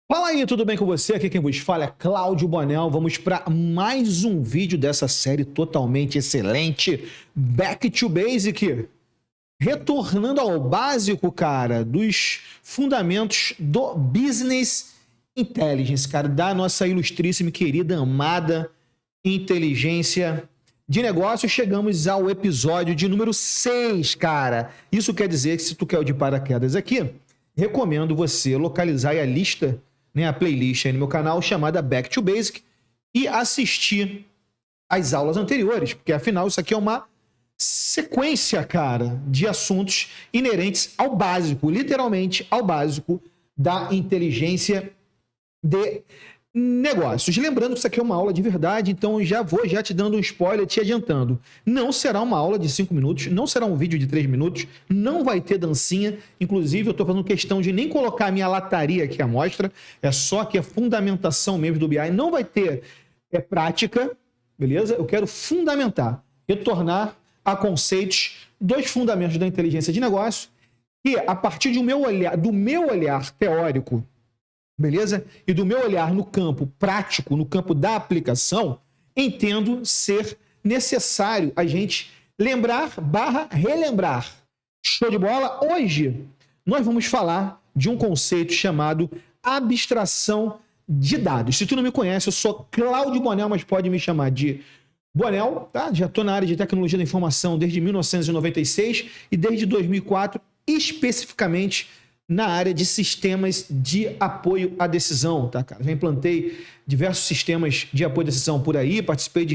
Fala aí, tudo bem com você? Aqui quem vos fala é Cláudio Bonel. Vamos para mais um vídeo dessa série totalmente excelente, Back to Basic. Retornando ao básico, cara, dos fundamentos do Business Intelligence, cara, da nossa ilustríssima, querida, amada inteligência de negócios. Chegamos ao episódio de número 6, cara. Isso quer dizer que se tu quer o de paraquedas aqui, recomendo você localizar aí a lista, né, a playlist aí no meu canal chamada Back to Basic e assistir as aulas anteriores, porque afinal isso aqui é uma sequência, cara, de assuntos inerentes ao básico, literalmente ao básico da inteligência de negócios. Lembrando que isso aqui é uma aula de verdade, então já vou te dando um spoiler, te adiantando. Não será uma aula de 5 minutos, não será um vídeo de 3 minutos, não vai ter dancinha. Inclusive, eu estou fazendo questão de nem colocar a minha lataria aqui à mostra, é só que é fundamentação mesmo do BI, não vai ter prática, beleza? Eu quero fundamentar, retornar a conceitos dos fundamentos da inteligência de negócio, que a partir do meu olhar teórico, beleza? E do meu olhar no campo prático, no campo da aplicação, entendo ser necessário a gente relembrar. Show de bola? Hoje nós vamos falar de um conceito chamado abstração de dados. Se tu não me conhece, eu sou Cláudio Bonel, mas pode me chamar de Bonel, tá? Já estou na área de tecnologia da informação desde 1996 e desde 2004, especificamente na área de sistemas de apoio à decisão, tá, cara? Já implantei diversos sistemas de apoio à decisão por aí, participei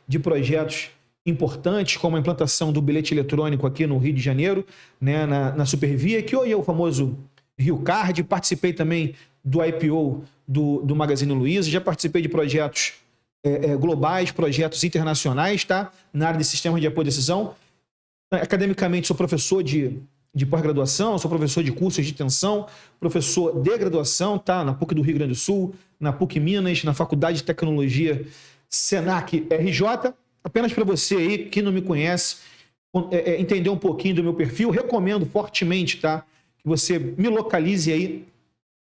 de projetos importantes, como a implantação do bilhete eletrônico aqui no Rio de Janeiro, né, na Supervia, que hoje é o famoso Rio Card, participei também do IPO do Magazine Luiza, já participei de projetos globais, projetos internacionais, tá? Na área de sistemas de apoio à decisão. Academicamente, sou professor de pós-graduação, sou professor de cursos de extensão, professor de graduação, tá? Na PUC do Rio Grande do Sul, na PUC Minas, na Faculdade de Tecnologia Senac RJ. Apenas para você aí que não me conhece, entender um pouquinho do meu perfil, recomendo fortemente, tá? Que você me localize aí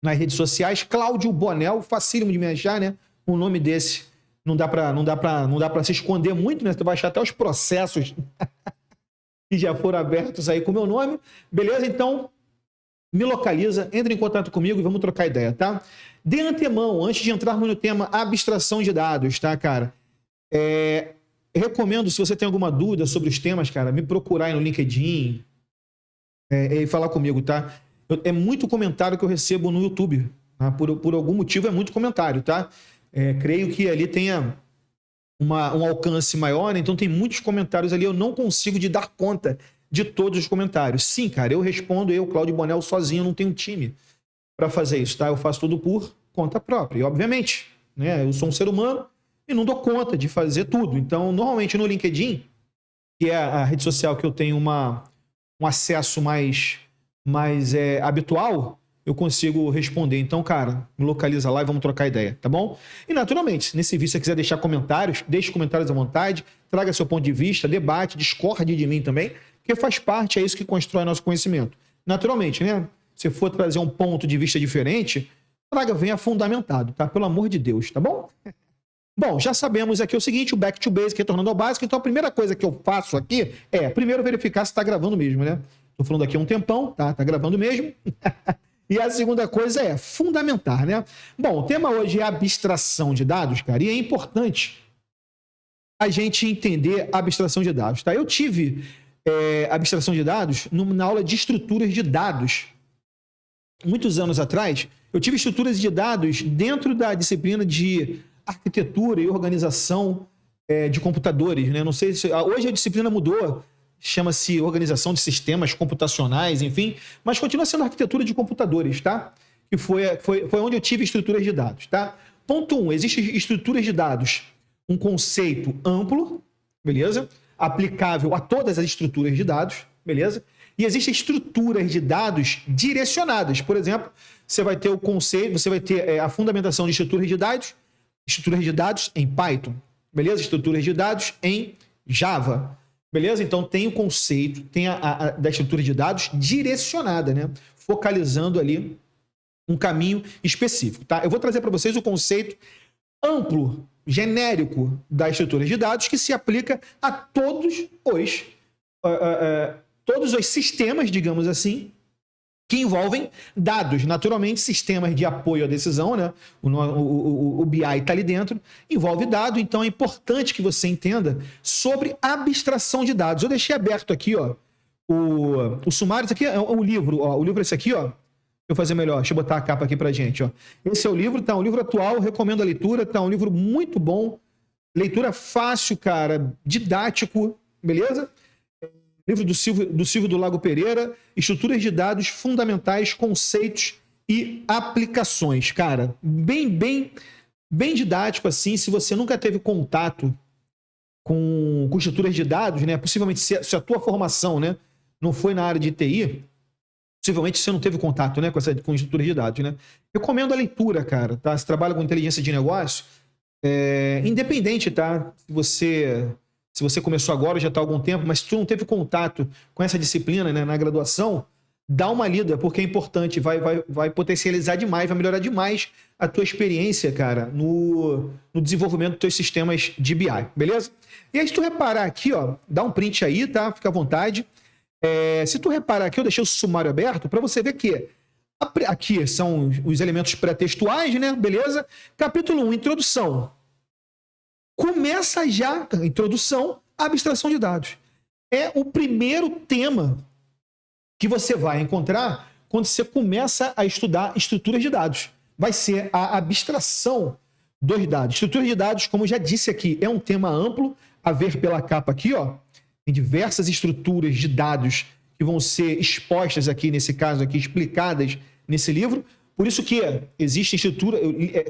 nas redes sociais. Cláudio Bonel, facílimo de me achar, né? Um nome desse não dá para se esconder muito, né? Você vai achar até os processos que já foram abertos aí com o meu nome. Beleza? Então, me localiza, entre em contato comigo e vamos trocar ideia, tá? De antemão, antes de entrarmos no tema abstração de dados, tá, cara? Recomendo, se você tem alguma dúvida sobre os temas, cara, me procurar aí no LinkedIn e falar comigo, tá? É muito comentário que eu recebo no YouTube, tá? Por algum motivo é muito comentário, tá? Creio que ali tenha um alcance maior, né? Então tem muitos comentários ali, eu não consigo dar conta de todos os comentários. Sim, cara, eu respondo, Cláudio Bonel, sozinho, não tenho um time para fazer isso, tá? Eu faço tudo por conta própria. E, obviamente, né, eu sou um ser humano e não dou conta de fazer tudo. Então, normalmente no LinkedIn, que é a rede social que eu tenho um acesso mais habitual, eu consigo responder. Então, cara, me localiza lá e vamos trocar ideia, tá bom? E, naturalmente, nesse vídeo, se você quiser deixar comentários, deixe comentários à vontade, traga seu ponto de vista, debate, discorde de mim também, porque faz parte, é isso que constrói nosso conhecimento. Naturalmente, né? Se for trazer um ponto de vista diferente, venha fundamentado, tá? Pelo amor de Deus, tá bom? Bom, já sabemos aqui o seguinte, o Back to Basic, retornando ao básico, então a primeira coisa que eu faço aqui é, primeiro, verificar se está gravando mesmo, né? Tô falando aqui há um tempão, tá? Tá gravando mesmo. E a segunda coisa é fundamentar, né? Bom, o tema hoje é abstração de dados, cara, e é importante a gente entender a abstração de dados, tá? Eu tive abstração de dados na aula de estruturas de dados. Muitos anos atrás, eu tive estruturas de dados dentro da disciplina de arquitetura e organização de computadores, né? Não sei se hoje a disciplina mudou, chama-se organização de sistemas computacionais, enfim, mas continua sendo arquitetura de computadores, tá? Que foi onde eu tive estruturas de dados, tá? Ponto 1, existem estruturas de dados, um conceito amplo, beleza? Aplicável a todas as estruturas de dados, beleza? E existem estruturas de dados direcionadas. Por exemplo, você vai ter o conceito, você vai ter a fundamentação de estruturas de dados em Python, beleza? Estruturas de dados em Java. Beleza? Então tem o conceito, tem da estrutura de dados direcionada, né? Focalizando ali um caminho específico, tá? Eu vou trazer para vocês o conceito amplo, genérico da estrutura de dados que se aplica a todos os sistemas, digamos assim, que envolvem dados. Naturalmente, sistemas de apoio à decisão, né? O BI está ali dentro, envolve dado, então é importante que você entenda sobre abstração de dados. Eu deixei aberto aqui, ó, o sumário. Isso aqui é o livro, ó. O livro é esse aqui, ó. Deixa eu fazer melhor, deixa eu botar a capa aqui pra gente, ó. Esse é o livro, tá? Um livro atual, recomendo a leitura, tá? Um livro muito bom, leitura fácil, cara, didático, beleza? Livro do Silvio do Lago Pereira, Estruturas de Dados Fundamentais, Conceitos e Aplicações. Cara, bem didático assim. Se você nunca teve contato com estruturas de dados, né? Possivelmente se a tua formação, né, não foi na área de TI, possivelmente você não teve contato, né, com estruturas de dados, né? Recomendo a leitura, cara, tá? Se trabalha com inteligência de negócio, independente, tá? Se você começou agora, já está há algum tempo, mas se tu não teve contato com essa disciplina, né, na graduação, dá uma lida, porque é importante, vai potencializar demais, vai melhorar demais a tua experiência, cara, no desenvolvimento dos teus sistemas de BI, beleza? E aí, se tu reparar aqui, ó, dá um print aí, tá? Fica à vontade. Se tu reparar aqui, eu deixei o sumário aberto para você ver que aqui são os elementos pré-textuais, né? Beleza? Capítulo 1, introdução. Começa já a introdução à abstração de dados. É o primeiro tema que você vai encontrar quando você começa a estudar estruturas de dados. Vai ser a abstração dos dados. Estruturas de dados, como eu já disse aqui, é um tema amplo, a ver pela capa aqui, ó. Tem diversas estruturas de dados que vão ser expostas aqui, nesse caso aqui, explicadas nesse livro. Por isso que existem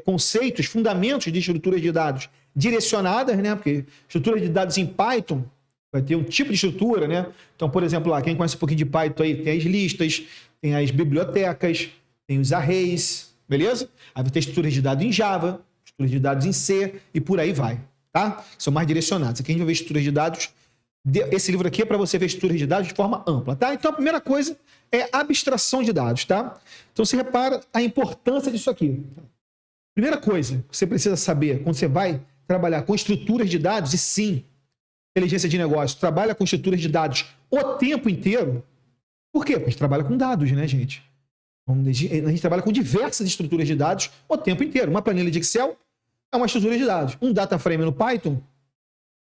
conceitos, fundamentos de estruturas de dados direcionadas, né? Porque estrutura de dados em Python vai ter um tipo de estrutura, né? Então, por exemplo, lá, quem conhece um pouquinho de Python aí, tem as listas, tem as bibliotecas, tem os arrays, beleza? Aí vai ter estruturas de dados em Java, estruturas de dados em C e por aí vai, tá? São mais direcionados. Aqui a gente vai ver estruturas de dados. Esse livro aqui é para você ver estruturas de dados de forma ampla, tá? Então, a primeira coisa é abstração de dados, tá? Então, você repara a importância disso aqui. Primeira coisa que você precisa saber quando você vai trabalhar com estruturas de dados, e sim, inteligência de negócio trabalha com estruturas de dados o tempo inteiro. Por quê? Porque a gente trabalha com dados, né, gente? A gente trabalha com diversas estruturas de dados o tempo inteiro. Uma planilha de Excel é uma estrutura de dados. Um data frame no Python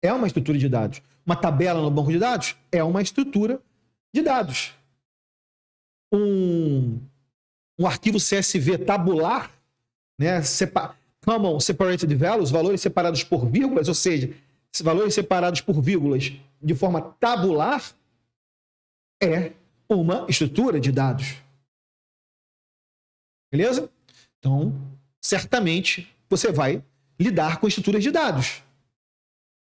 é uma estrutura de dados. Uma tabela no banco de dados é uma estrutura de dados. Um arquivo CSV tabular, né, Common Separated Values, valores separados por vírgulas, ou seja, valores separados por vírgulas de forma tabular, é uma estrutura de dados. Beleza? Então, certamente, você vai lidar com estruturas de dados.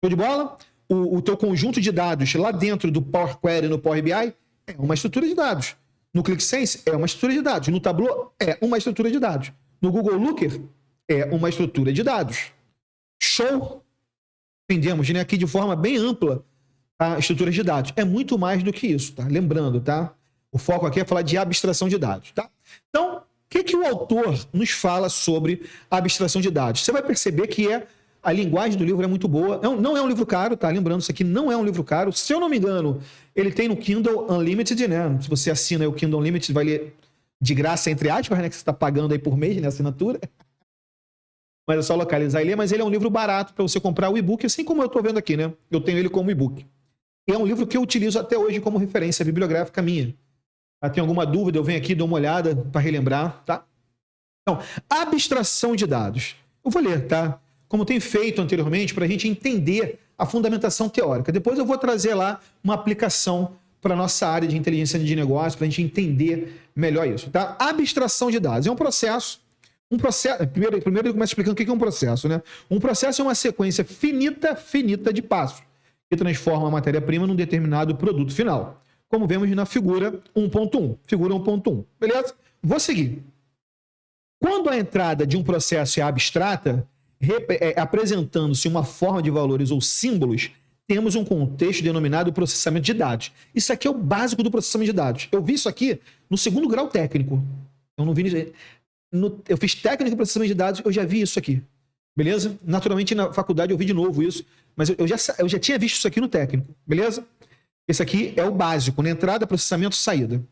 Show de bola? O teu conjunto de dados lá dentro do Power Query no Power BI é uma estrutura de dados. No ClickSense é uma estrutura de dados. No Tableau é uma estrutura de dados. No Google Looker é uma estrutura de dados. Show? Entendemos, né? Aqui de forma bem ampla a estrutura de dados. É muito mais do que isso, tá? Lembrando, tá? O foco aqui é falar de abstração de dados, tá? Então, o que o autor nos fala sobre a abstração de dados? Você vai perceber que a linguagem do livro é muito boa. Não é um livro caro, tá? Lembrando, isso aqui não é um livro caro. Se eu não me engano, ele tem no Kindle Unlimited, né? Se você assina o Kindle Unlimited, vai ler de graça, entre aspas, né? Que você está pagando aí por mês, né? Assinatura. Mas é só localizar e ler. Mas ele é um livro barato para você comprar o e-book, assim como eu estou vendo aqui, né? Eu tenho ele como e-book. E é um livro que eu utilizo até hoje como referência bibliográfica minha. Tem alguma dúvida, eu venho aqui, dou uma olhada para relembrar, tá? Então, abstração de dados. Eu vou ler, tá? Como tem feito anteriormente, para a gente entender a fundamentação teórica. Depois eu vou trazer lá uma aplicação para a nossa área de inteligência de negócio, para a gente entender melhor isso, tá? Abstração de dados é um processo. Primeiro ele começa explicando o que é um processo, né? Um processo é uma sequência finita de passos que transforma a matéria-prima num determinado produto final. Como vemos na figura 1.1. Figura 1.1. Beleza? Vou seguir. Quando a entrada de um processo é abstrata, apresentando-se uma forma de valores ou símbolos, temos um contexto denominado processamento de dados. Isso aqui é o básico do processamento de dados. Eu vi isso aqui no segundo grau técnico. Eu não vi eu fiz técnico de processamento de dados, eu já vi isso aqui. Beleza? Naturalmente, na faculdade eu vi de novo isso, mas eu já tinha visto isso aqui no técnico. Beleza? Esse aqui é o básico, na entrada, processamento, saída.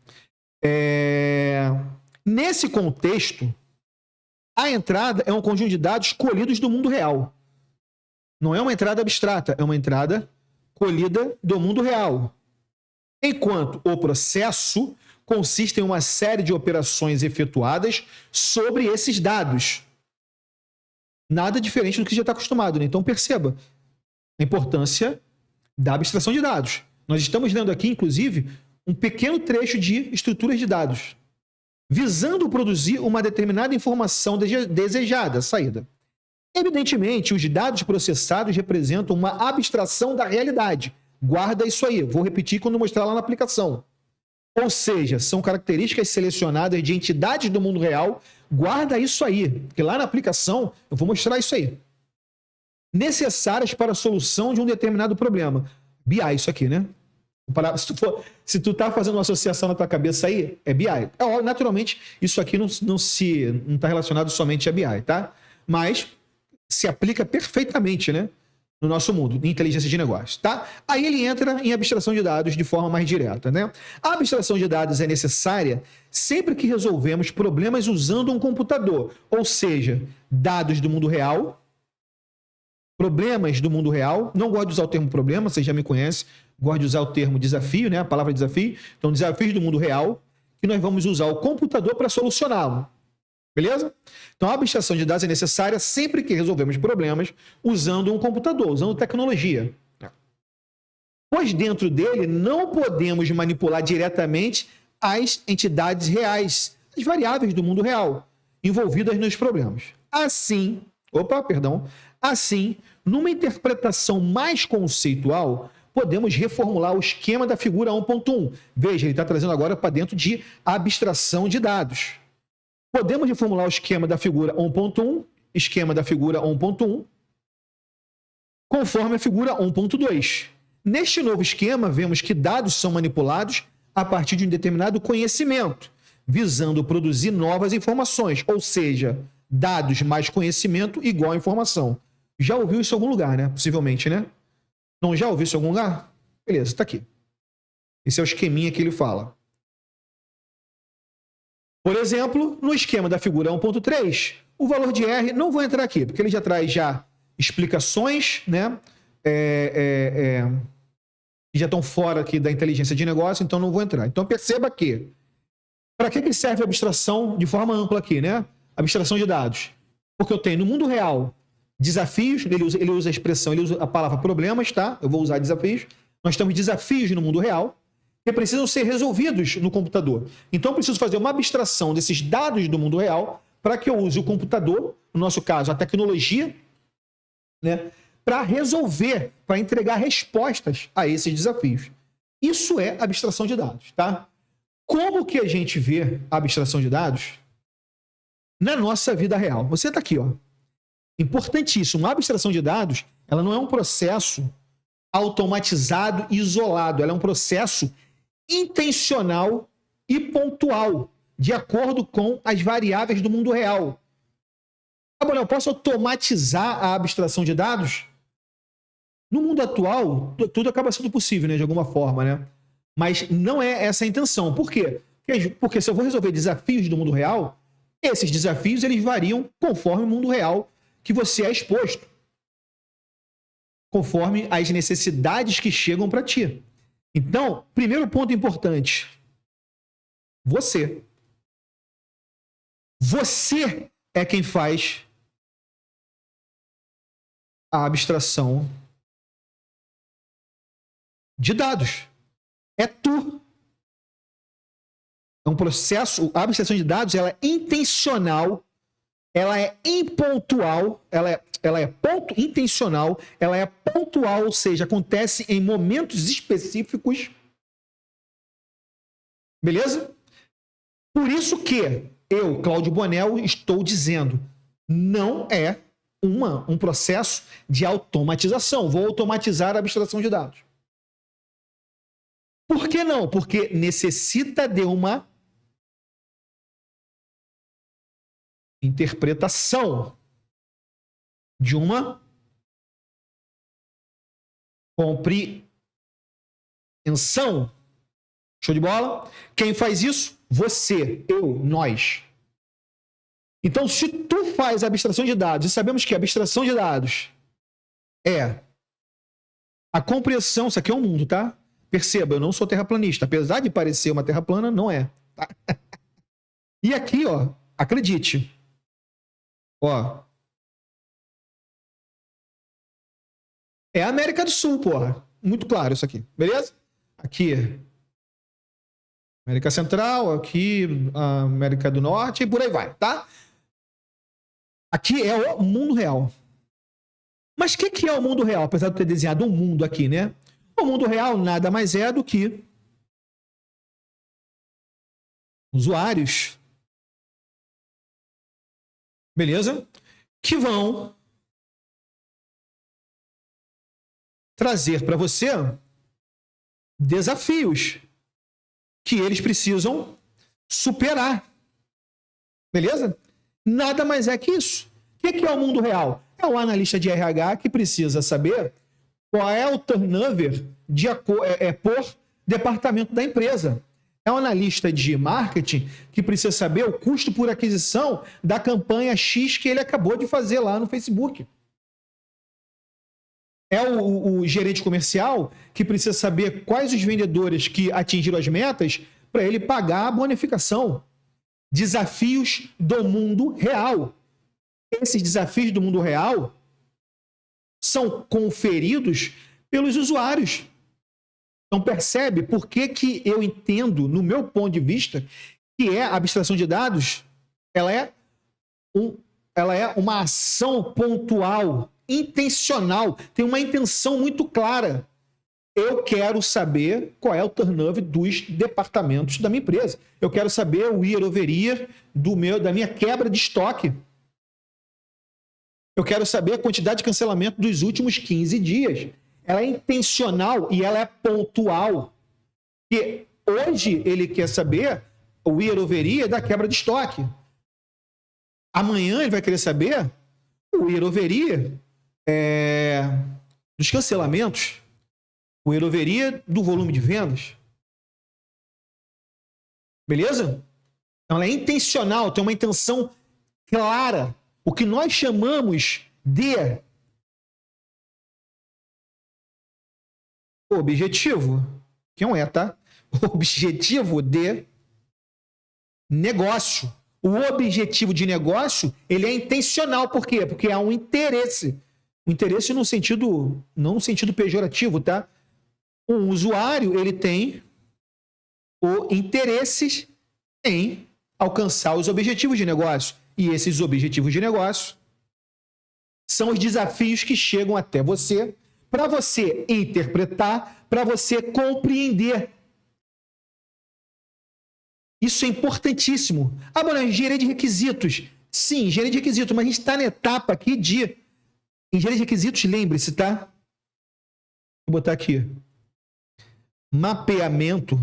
Nesse contexto, a entrada é um conjunto de dados colhidos do mundo real. Não é uma entrada abstrata, é uma entrada colhida do mundo real. Enquanto o processo consiste em uma série de operações efetuadas sobre esses dados. Nada diferente do que já está acostumado, né? Então perceba a importância da abstração de dados. Nós estamos lendo aqui, inclusive, um pequeno trecho de estruturas de dados, visando produzir uma determinada informação desejada, saída. Evidentemente, os dados processados representam uma abstração da realidade. Guarda isso aí. Vou repetir quando mostrar lá na aplicação. Ou seja, são características selecionadas de entidades do mundo real. Guarda isso aí, porque lá na aplicação eu vou mostrar isso aí. Necessárias para a solução de um determinado problema. BI, isso aqui, né? Se tu tá fazendo uma associação na tua cabeça aí, é BI. Naturalmente, isso aqui não está relacionado somente a BI, tá? Mas se aplica perfeitamente, né? No nosso mundo, em inteligência de negócios, tá? Aí ele entra em abstração de dados de forma mais direta, né? A abstração de dados é necessária sempre que resolvemos problemas usando um computador, ou seja, dados do mundo real, problemas do mundo real. Não gosto de usar o termo problema, vocês já me conhecem, gosto de usar o termo desafio, né? A palavra desafio. Então, desafios do mundo real, que nós vamos usar o computador para solucioná-lo. Beleza? Então, a abstração de dados é necessária sempre que resolvemos problemas usando um computador, usando tecnologia. Pois dentro dele não podemos manipular diretamente as entidades reais, as variáveis do mundo real, envolvidas nos problemas. Assim, numa interpretação mais conceitual, podemos reformular o esquema da figura 1.1. Veja, ele está trazendo agora para dentro de abstração de dados. Podemos reformular o esquema da figura 1.1, conforme a figura 1.2. Neste novo esquema, vemos que dados são manipulados a partir de um determinado conhecimento, visando produzir novas informações, ou seja, dados mais conhecimento igual informação. Já ouviu isso em algum lugar, né? Possivelmente, né? Não já ouviu isso em algum lugar? Beleza, está aqui. Esse é o esqueminha que ele fala. Por exemplo, no esquema da figura 1.3, o valor de R, não vou entrar aqui, porque ele já traz já explicações, né? Que já estão fora aqui da inteligência de negócio, então não vou entrar. Então perceba que, para que serve a abstração de forma ampla aqui, né? Abstração de dados. Porque eu tenho no mundo real desafios, ele usa a expressão, ele usa a palavra problemas, tá? Eu vou usar desafios. Nós temos desafios no mundo real que precisam ser resolvidos no computador. Então, eu preciso fazer uma abstração desses dados do mundo real para que eu use o computador, no nosso caso, a tecnologia, né, para resolver, para entregar respostas a esses desafios. Isso é abstração de dados, tá? Como que a gente vê a abstração de dados na nossa vida real? Você está aqui, ó. Importantíssimo. A abstração de dados, ela não é um processo automatizado e isolado. Ela é um processo intencional e pontual, de acordo com as variáveis do mundo real. Eu posso automatizar a abstração de dados? No mundo atual, tudo acaba sendo possível, né, de alguma forma, né? Mas não é essa a intenção. Por quê? Porque se eu vou resolver desafios do mundo real, esses desafios eles variam conforme o mundo real que você é exposto, conforme as necessidades que chegam para ti. Então, primeiro ponto importante, você é quem faz a abstração de dados. É tu. É um processo, a abstração de dados, ela é intencional, ela é impontual, ela é intencional, ela é pontual, ou seja, acontece em momentos específicos. Beleza? Por isso que eu, Cláudio Bonel, estou dizendo, não é um processo de automatização. Vou automatizar a abstração de dados. Por que não? Porque necessita de uma interpretação de uma compreensão. Show de bola? Quem faz isso? Você, eu, nós. Então, se tu faz a abstração de dados, e sabemos que a abstração de dados é a compreensão, isso aqui é um mundo, tá? Perceba, eu não sou terraplanista. Apesar de parecer uma terra plana, não é. Tá? E aqui, ó, acredite. Ó. É a América do Sul, porra. Muito claro isso aqui, beleza? Aqui, América Central, aqui, a América do Norte e por aí vai, tá? Aqui é o mundo real. Mas o que é o mundo real? Apesar de eu ter desenhado um mundo aqui, né? O mundo real nada mais é do que usuários, beleza? Que vão trazer para você desafios que eles precisam superar, beleza? Nada mais é que isso. O que é o mundo real? É o analista de RH que precisa saber qual é o turnover por departamento da empresa. É o analista de marketing que precisa saber o custo por aquisição da campanha X que ele acabou de fazer lá no Facebook. É o gerente comercial que precisa saber quais os vendedores que atingiram as metas para ele pagar a bonificação. Desafios do mundo real. Esses desafios do mundo real são conferidos pelos usuários. Então percebe por que eu entendo, no meu ponto de vista, que a abstração de dados ela é uma ação pontual, intencional, tem uma intenção muito clara. Eu quero saber qual é o turnover dos departamentos da minha empresa. Eu quero saber o year over year da minha quebra de estoque. Eu quero saber a quantidade de cancelamento dos últimos 15 dias. Ela é intencional e ela é pontual. E hoje ele quer saber o year over year da quebra de estoque. Amanhã ele vai querer saber o year over year dos cancelamentos, o year over year do volume de vendas. Beleza? Então ela é intencional, tem uma intenção clara. O que nós chamamos de objetivo, que não é, tá? Objetivo de negócio. O objetivo de negócio, ele é intencional. Por quê? Porque há um interesse. Um interesse no sentido, não no sentido pejorativo, tá? Um usuário, ele tem o interesse em alcançar os objetivos de negócio. E esses objetivos de negócio são os desafios que chegam até você, para você interpretar, para você compreender. Isso é importantíssimo. Ah, mano, engenharia de requisitos. Sim, engenharia de requisitos, mas a gente está na etapa aqui de engenharia de requisitos, lembre-se, tá? Vou botar aqui. Mapeamento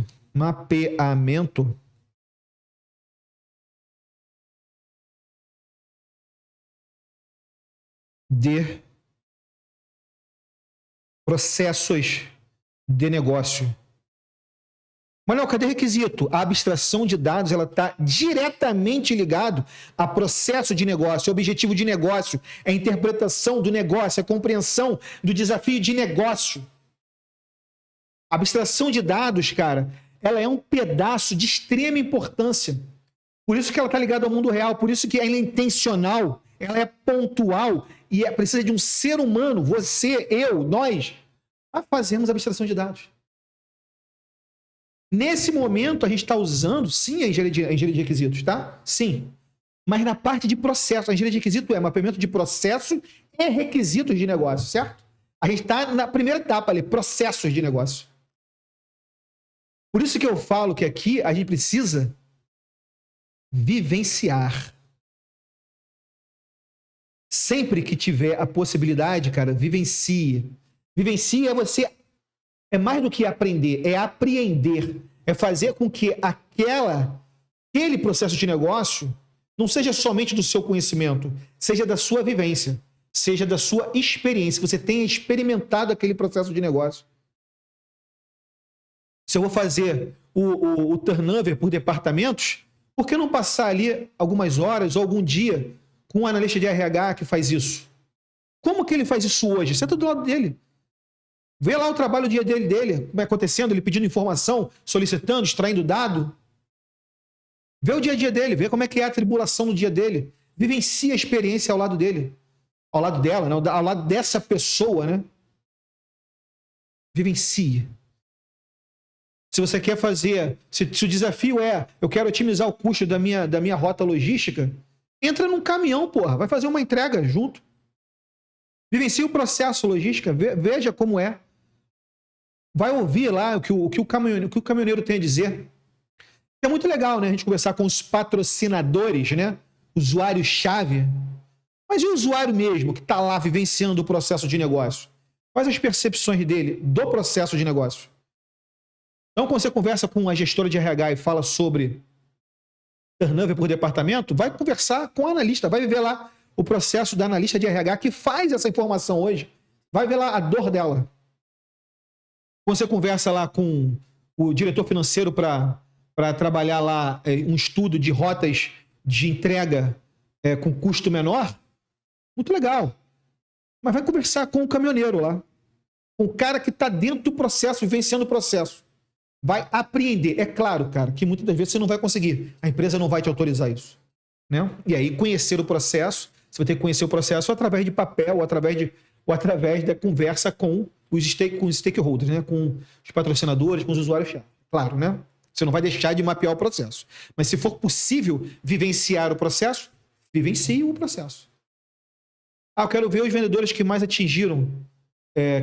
de processos de negócio. Mas não, cadê requisito? A abstração de dados ela está diretamente ligado a processo de negócio, objetivo de negócio, a interpretação do negócio, a compreensão do desafio de negócio. A abstração de dados, cara, ela é um pedaço de extrema importância. Por isso que ela está ligada ao mundo real, por isso que ela é intencional, ela é pontual e precisa de um ser humano, você, eu, nós, a fazermos a abstração de dados. Nesse momento, a gente está usando, sim, a engenharia de requisitos, tá? Sim. Mas na parte de processo, a engenharia de requisito é mapeamento de processo e requisitos de negócio, certo? A gente está na primeira etapa ali, processos de negócio. Por isso que eu falo que aqui a gente precisa vivenciar. Sempre que tiver a possibilidade, cara, vivencie. Vivencie é mais do que aprender, é apreender. É fazer com que aquele processo de negócio Não seja somente do seu conhecimento, seja da sua vivência, seja da sua experiência, que você tenha experimentado aquele processo de negócio. Se eu vou fazer o turnover por departamentos, por que não passar ali algumas horas ou algum dia com um analista de RH que faz isso? Como que ele faz isso hoje? Senta do lado dele. Vê lá o trabalho do dia dele, como é acontecendo, ele pedindo informação, solicitando, extraindo dado. Vê o dia a dia dele, vê como é que é a tribulação no dia dele. Vivencia a experiência ao lado dele. Ao lado dela, né? Ao lado dessa pessoa, né? Vivencie. Se você quer fazer... Se o desafio é, eu quero otimizar o custo da minha rota logística, entra num caminhão, porra. Vai fazer uma entrega junto. Vivencie o processo logística, veja como é. Vai ouvir lá o que o caminhoneiro tem a dizer. É muito legal, né? A gente conversar com os patrocinadores, né? Usuário-chave. Mas e o usuário mesmo, que está lá vivenciando o processo de negócio? Quais as percepções dele do processo de negócio? Então, quando você conversa com a gestora de RH e fala sobre turnover por departamento, vai conversar com o analista, vai ver lá o processo da analista de RH que faz essa informação hoje. Vai ver lá a dor dela. Quando você conversa lá com o diretor financeiro para trabalhar lá um estudo de rotas de entrega com custo menor, muito legal. Mas vai conversar com o caminhoneiro lá, com o cara que está dentro do processo, vivenciando o processo. Vai apreender. É claro, cara, que muitas das vezes você não vai conseguir. A empresa não vai te autorizar isso. Né? E aí, conhecer o processo, você vai ter que conhecer o processo através de papel, ou através da conversa com os stakeholders, né? Com os patrocinadores, com os usuários-chave. Claro, né? Você não vai deixar de mapear o processo. Mas se for possível vivenciar o processo, vivencie o processo. Eu quero ver os vendedores que mais atingiram,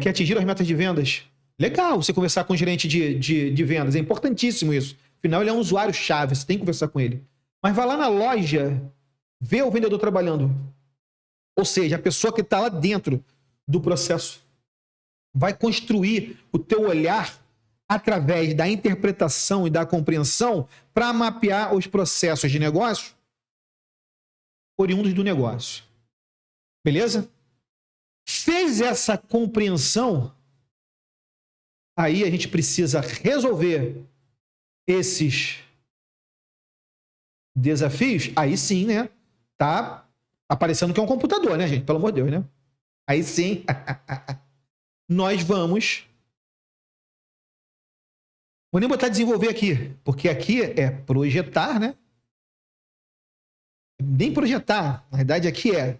que atingiram as metas de vendas. Legal você conversar com o gerente de vendas, é importantíssimo isso. Afinal, ele é um usuário-chave, você tem que conversar com ele. Mas vai lá na loja, vê o vendedor trabalhando. Ou seja, a pessoa que está lá dentro do processo vai construir o teu olhar através da interpretação e da compreensão para mapear os processos de negócio oriundos do negócio. Beleza? Fez essa compreensão, aí a gente precisa resolver esses desafios, aí sim, né? Tá aparecendo que é um computador, né, gente? Pelo amor de Deus, né? Aí sim, nós vamos... Vou nem botar desenvolver aqui, porque aqui é projetar, né? Nem projetar, na verdade aqui é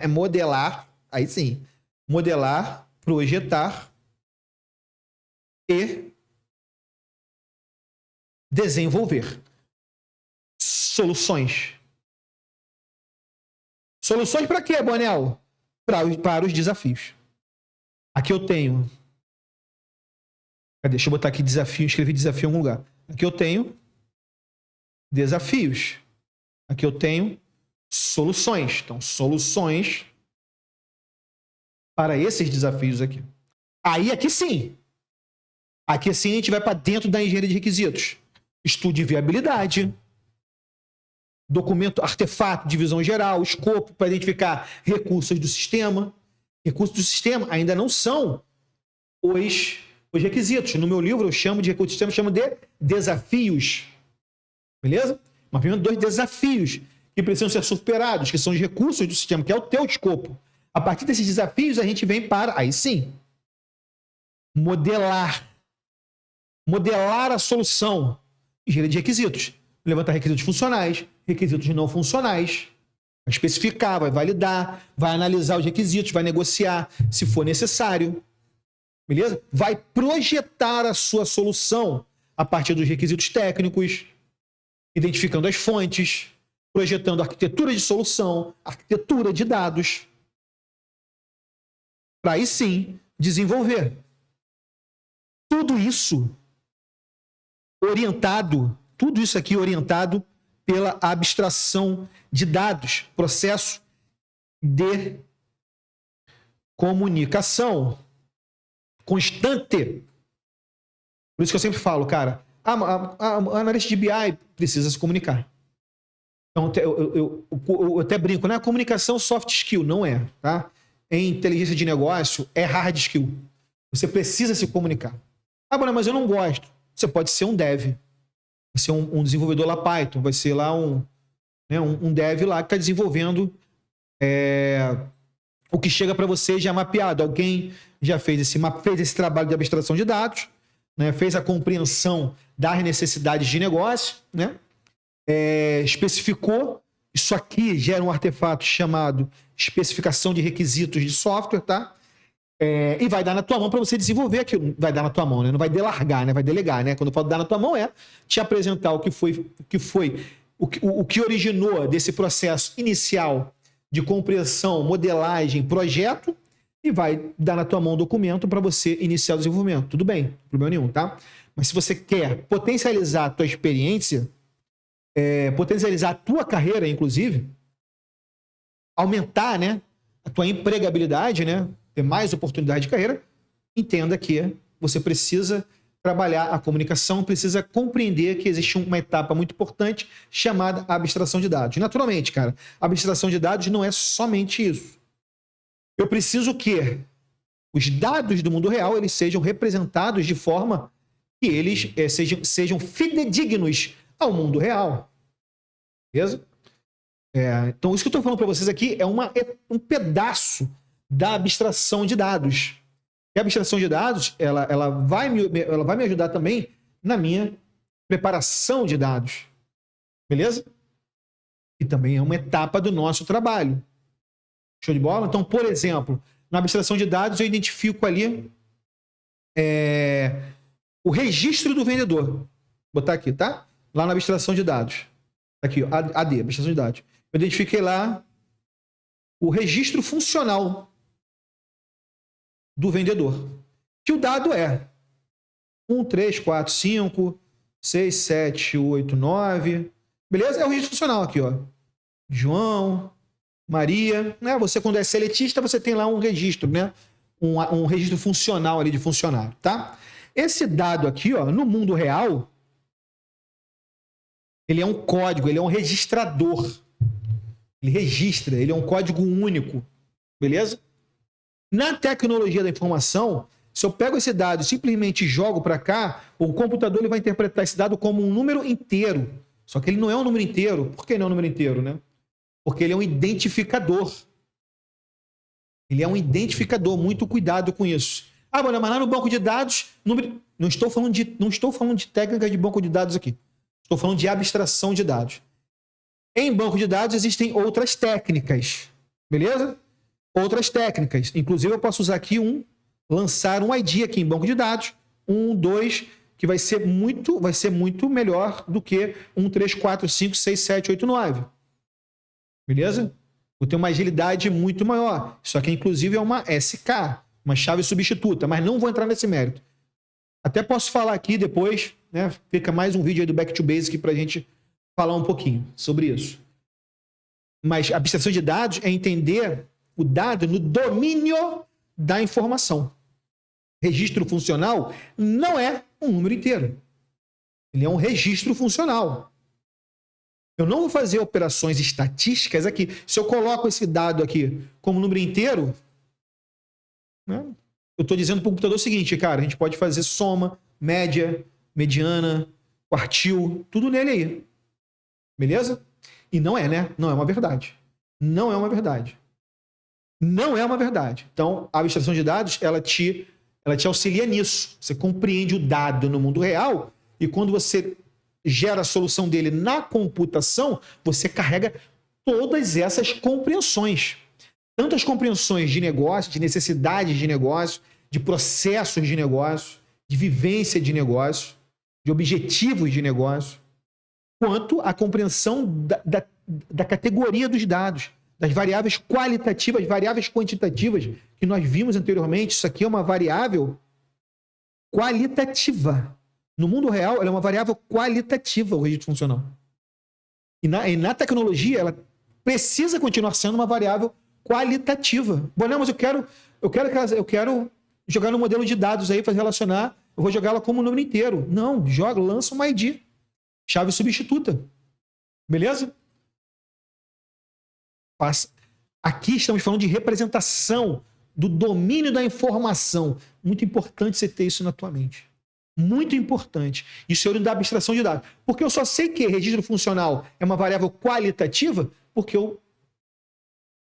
modelar, aí sim, modelar, projetar e desenvolver soluções. Soluções para quê, Bonel? Para os desafios. Aqui eu tenho... Deixa eu botar aqui desafio, escrevi desafio em algum lugar. Aqui eu tenho desafios. Aqui eu tenho soluções. Então, soluções para esses desafios aqui. Aí, aqui sim. Aqui sim a gente vai para dentro da engenharia de requisitos. Estudo de viabilidade, documento, artefato, divisão geral, escopo para identificar recursos do sistema. Recursos do sistema ainda não são os requisitos. No meu livro eu chamo de recursos do sistema, chamo de desafios. Beleza? Mas primeiro 2 desafios que precisam ser superados, que são os recursos do sistema, que é o teu escopo. A partir desses desafios a gente vem para, aí sim, modelar a solução. Engenharia de requisitos. Levantar requisitos funcionais, requisitos não funcionais. Vai especificar, vai validar, vai analisar os requisitos, vai negociar se for necessário. Beleza? Vai projetar a sua solução a partir dos requisitos técnicos, identificando as fontes, projetando arquitetura de solução, arquitetura de dados, para aí sim desenvolver. Tudo isso orientado pela abstração de dados, processo de comunicação constante. Por isso que eu sempre falo, cara, a analista de BI precisa se comunicar. Então, eu até brinco, né? Comunicação soft skill, não é, tá? Em inteligência de negócio, é hard skill. Você precisa se comunicar. Ah, mas eu não gosto. Você pode ser um dev. Vai ser um desenvolvedor lá Python, vai ser lá um dev lá que está desenvolvendo o que chega para você já mapeado. Alguém já fez esse trabalho de abstração de dados, né? Fez a compreensão das necessidades de negócio, né? Especificou. Isso aqui gera um artefato chamado especificação de requisitos de software, tá? E vai dar na tua mão para você desenvolver aquilo. Vai dar na tua mão, né? Não vai delargar, né? Vai delegar, né? Quando eu falo dar na tua mão é te apresentar o que originou desse processo inicial de compreensão, modelagem, projeto, e vai dar na tua mão o documento para você iniciar o desenvolvimento. Tudo bem, não problema nenhum, tá? Mas se você quer potencializar a tua experiência, potencializar a tua carreira, inclusive, aumentar, né, a tua empregabilidade, né, ter mais oportunidade de carreira, entenda que você precisa trabalhar a comunicação, precisa compreender que existe uma etapa muito importante chamada abstração de dados. Naturalmente, cara, a abstração de dados não é somente isso. Eu preciso que os dados do mundo real eles sejam representados de forma que eles sejam fidedignos ao mundo real. Beleza? Então, isso que eu estou falando para vocês aqui é um pedaço da abstração de dados. E a abstração de dados, ela vai me ajudar também na minha preparação de dados. Beleza? E também é uma etapa do nosso trabalho. Show de bola? Então, por exemplo, na abstração de dados, eu identifico ali o registro do vendedor. Vou botar aqui, tá? Lá na abstração de dados. Aqui, ó, AD, abstração de dados. Eu identifiquei lá o registro funcional do vendedor. Que o dado é 1, 3, 4, 5, 6, 7, 8, 9. Beleza? É o registro funcional aqui, ó. João, Maria. Né? Você, quando é seletista, você tem lá um registro, né? Um registro funcional ali de funcionário, tá? Esse dado aqui, ó, no mundo real, ele é um código, ele é um registrador. Ele registra, ele é um código único. Beleza? Na tecnologia da informação, se eu pego esse dado e simplesmente jogo para cá, o computador ele vai interpretar esse dado como um número inteiro. Só que ele não é um número inteiro. Por que não é um número inteiro, né? Porque ele é um identificador. Ele é um identificador. Muito cuidado com isso. Ah, mas lá no banco de dados, não estou falando de técnica de banco de dados aqui. Estou falando de abstração de dados. Em banco de dados existem outras técnicas. Beleza? Outras técnicas. Inclusive, eu posso usar aqui lançar um ID aqui em banco de dados. 1, 2, que vai ser muito melhor do que 1, 3, 4, 5, 6, 7, 8, 9. Beleza? Vou ter uma agilidade muito maior. Isso aqui, inclusive, é uma SK, uma chave substituta, mas não vou entrar nesse mérito. Até posso falar aqui depois, né? Fica mais um vídeo aí do Back to Basic para a gente falar um pouquinho sobre isso. Mas a abstração de dados é entender o dado no domínio da informação. Registro funcional não é um número inteiro. Ele é um registro funcional. Eu não vou fazer operações estatísticas aqui. Se eu coloco esse dado aqui como número inteiro, né, eu estou dizendo para o computador o seguinte, cara, a gente pode fazer soma, média, mediana, quartil, tudo nele aí. Beleza? E não é, né? Não é uma verdade. Não é uma verdade. Não é uma verdade. Então, a abstração de dados, ela te auxilia nisso. Você compreende o dado no mundo real e quando você gera a solução dele na computação, você carrega todas essas compreensões. Tanto as compreensões de negócio, de necessidades de negócio, de processos de negócio, de vivência de negócio, de objetivos de negócio, quanto a compreensão da categoria dos dados, das variáveis qualitativas, variáveis quantitativas, que nós vimos anteriormente. Isso aqui é uma variável qualitativa. No mundo real, ela é uma variável qualitativa, o registro funcional. E na tecnologia, ela precisa continuar sendo uma variável qualitativa. Bom, não, mas eu quero jogar no modelo de dados aí para relacionar, eu vou jogar ela como um número inteiro. Não, lança uma ID, chave substituta. Beleza? Aqui estamos falando de representação do domínio da informação. Muito importante você ter isso na tua mente. Muito importante. Isso é da abstração de dados. Porque eu só sei que registro funcional é uma variável qualitativa porque eu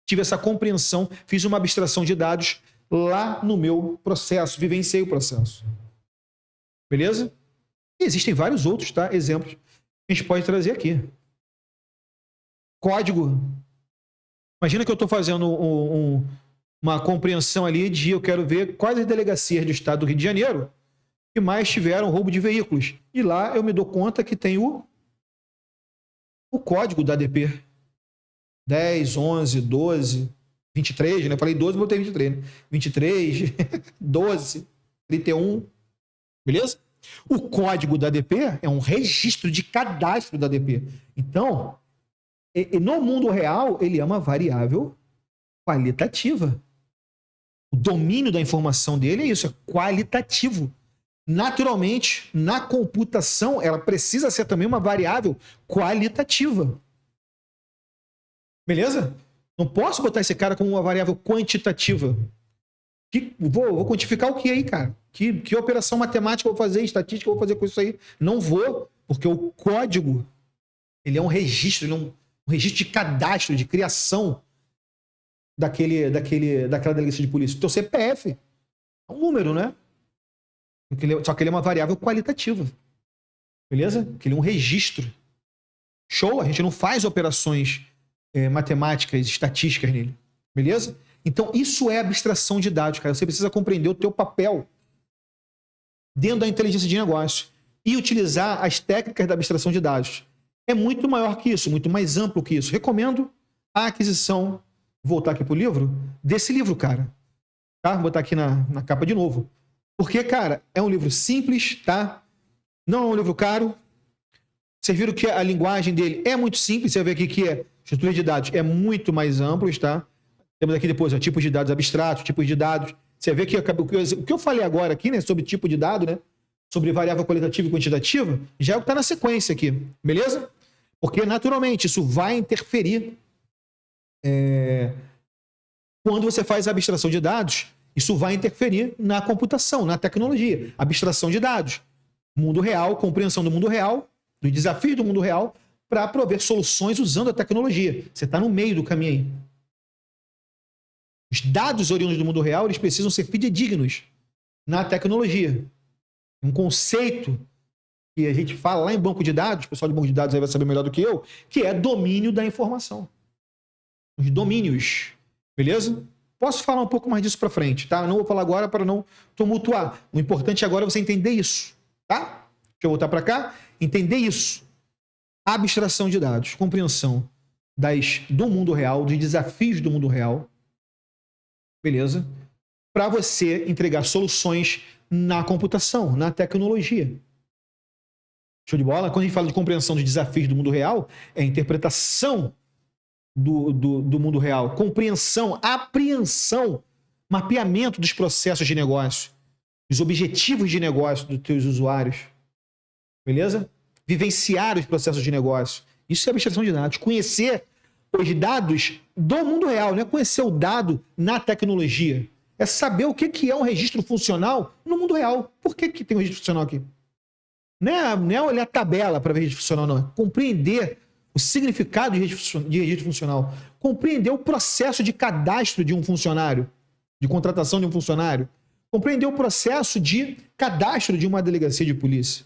tive essa compreensão, fiz uma abstração de dados lá no meu processo, vivenciei o processo. Beleza? E existem vários outros, tá? Exemplos que a gente pode trazer aqui. Código. Imagina que eu estou fazendo uma compreensão ali de eu quero ver quais as delegacias do estado do Rio de Janeiro que mais tiveram roubo de veículos. E lá eu me dou conta que tem o código da ADP. 10, 11, 12, 23, né? Eu falei 12, botei 23, né? 23, 12, 31. Beleza? O código da ADP é um registro de cadastro da ADP. Então, no mundo real, ele é uma variável qualitativa. O domínio da informação dele é isso, é qualitativo. Naturalmente, na computação, ela precisa ser também uma variável qualitativa. Beleza? Não posso botar esse cara como uma variável quantitativa. Vou quantificar o que aí, cara? Que operação matemática eu vou fazer, estatística eu vou fazer com isso aí? Não vou, porque o código, ele é um registro, ele é um registro de cadastro, de criação daquela delegacia de polícia. O teu CPF é um número, né? Só que ele é uma variável qualitativa. Beleza? Que ele é um registro. Show? A gente não faz operações matemáticas, estatísticas nele. Beleza? Então, isso é abstração de dados, cara. Você precisa compreender o teu papel dentro da inteligência de negócio e utilizar as técnicas da abstração de dados. É muito maior que isso, muito mais amplo que isso. Recomendo a aquisição, voltar aqui pro livro, desse livro, cara. Tá? Vou botar aqui na capa de novo. Porque, cara, é um livro simples, tá? Não é um livro caro. Vocês viram que a linguagem dele é muito simples. Você vai ver aqui que estrutura de dados é muito mais amplo, tá? Temos aqui depois tipos de dados abstratos, tipos de dados. Você vê que o que eu falei agora aqui, né, sobre tipo de dado, né, sobre variável qualitativa e quantitativa, já é o que está na sequência aqui, beleza? Porque, naturalmente, isso vai interferir quando você faz a abstração de dados, isso vai interferir na computação, na tecnologia. Abstração de dados, mundo real, compreensão do mundo real, dos desafios do mundo real, para prover soluções usando a tecnologia. Você está no meio do caminho aí. Os dados oriundos do mundo real, eles precisam ser fidedignos na tecnologia. Um conceito que a gente fala lá em banco de dados, o pessoal de banco de dados aí vai saber melhor do que eu, que é domínio da informação. Os domínios. Beleza? Posso falar um pouco mais disso para frente, tá? Eu não vou falar agora para não tumultuar. O importante agora é você entender isso, tá? Deixa eu voltar para cá. Entender isso. Abstração de dados, compreensão do mundo real, dos desafios do mundo real. Beleza? Para você entregar soluções na computação, na tecnologia. Show de bola? Quando a gente fala de compreensão dos desafios do mundo real, é a interpretação do mundo real, compreensão, apreensão, mapeamento dos processos de negócio, dos objetivos de negócio dos teus usuários. Beleza? Vivenciar os processos de negócio. Isso é abstração de dados. Conhecer os dados do mundo real, não é conhecer o dado na tecnologia. É saber o que é um registro funcional no mundo real. Por que tem um registro funcional aqui? Não é olhar a tabela para ver registro funcional, não. É compreender o significado de registro funcional. Compreender o processo de cadastro de um funcionário, de contratação de um funcionário. Compreender o processo de cadastro de uma delegacia de polícia.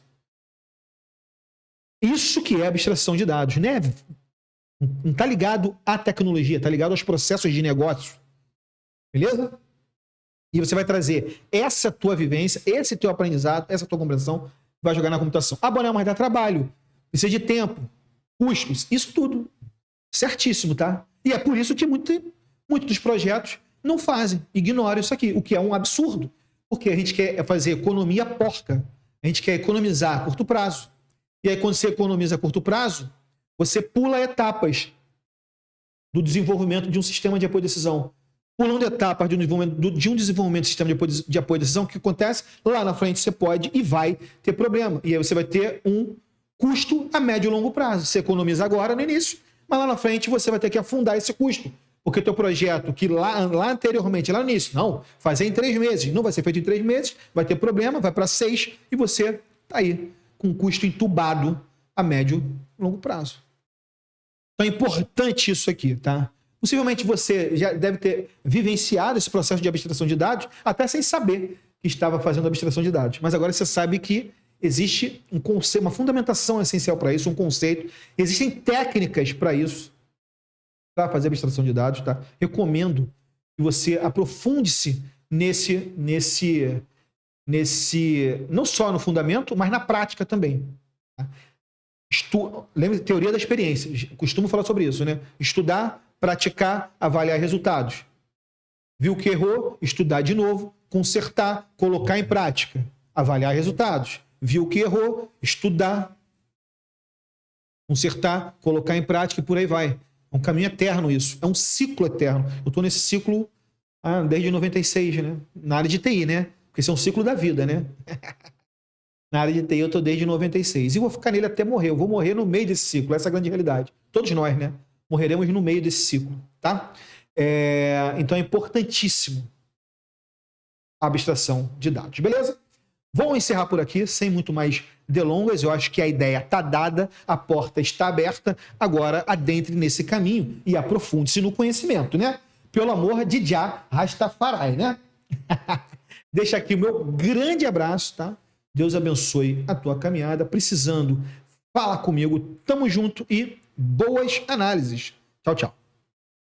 Isso que é abstração de dados, né? Não está ligado à tecnologia, está ligado aos processos de negócio. Beleza? E você vai trazer essa tua vivência, esse teu aprendizado, essa tua compreensão, vai jogar na computação. Ah, Bonel, mas dá trabalho, precisa de tempo, custos, isso tudo. Certíssimo, tá? E é por isso que muitos dos projetos não fazem, ignoram isso aqui, o que é um absurdo. Porque a gente quer fazer economia porca. A gente quer economizar a curto prazo. E aí, quando você economiza a curto prazo, você pula etapas do desenvolvimento de um sistema de apoio à decisão. Pulando etapas de um desenvolvimento de sistema de apoio à decisão, o que acontece? Lá na frente você pode e vai ter problema. E aí você vai ter um custo a médio e longo prazo. Você economiza agora no início, mas lá na frente você vai ter que afundar esse custo. Porque teu projeto, que lá anteriormente, lá no início, não, fazer em 3 meses, não vai ser feito em 3 meses, vai ter problema, vai para 6 e você tá aí com custo entubado a médio e longo prazo. Então é importante isso aqui, tá? Possivelmente você já deve ter vivenciado esse processo de abstração de dados até sem saber que estava fazendo abstração de dados. Mas agora você sabe que existe um conceito, uma fundamentação essencial para isso, um conceito. Existem técnicas para isso, para fazer abstração de dados, tá? Recomendo que você aprofunde-se nesse não só no fundamento, mas na prática também. Tá? Lembra, teoria da experiência. Costumo falar sobre isso, né? Estudar, praticar, avaliar resultados. Viu que errou? Estudar de novo, consertar, colocar em prática, avaliar resultados. Viu que errou? Estudar, consertar, colocar em prática e por aí vai. É um caminho eterno isso. É um ciclo eterno. Eu estou nesse ciclo desde 96, né? Na área de TI, né? Porque esse é um ciclo da vida, né? Na área de TI eu estou desde 96. E vou ficar nele até morrer. Eu vou morrer no meio desse ciclo. Essa é a grande realidade. Todos nós, né? Morreremos no meio desse ciclo, tá? Então é importantíssimo a abstração de dados, beleza? Vou encerrar por aqui, sem muito mais delongas. Eu acho que a ideia está dada, a porta está aberta. Agora adentre nesse caminho e aprofunde-se no conhecimento, né? Pelo amor de Jah Rastafari, né? Deixa aqui o meu grande abraço, tá? Deus abençoe a tua caminhada. Precisando, fala comigo. Tamo junto e boas análises. Tchau, tchau.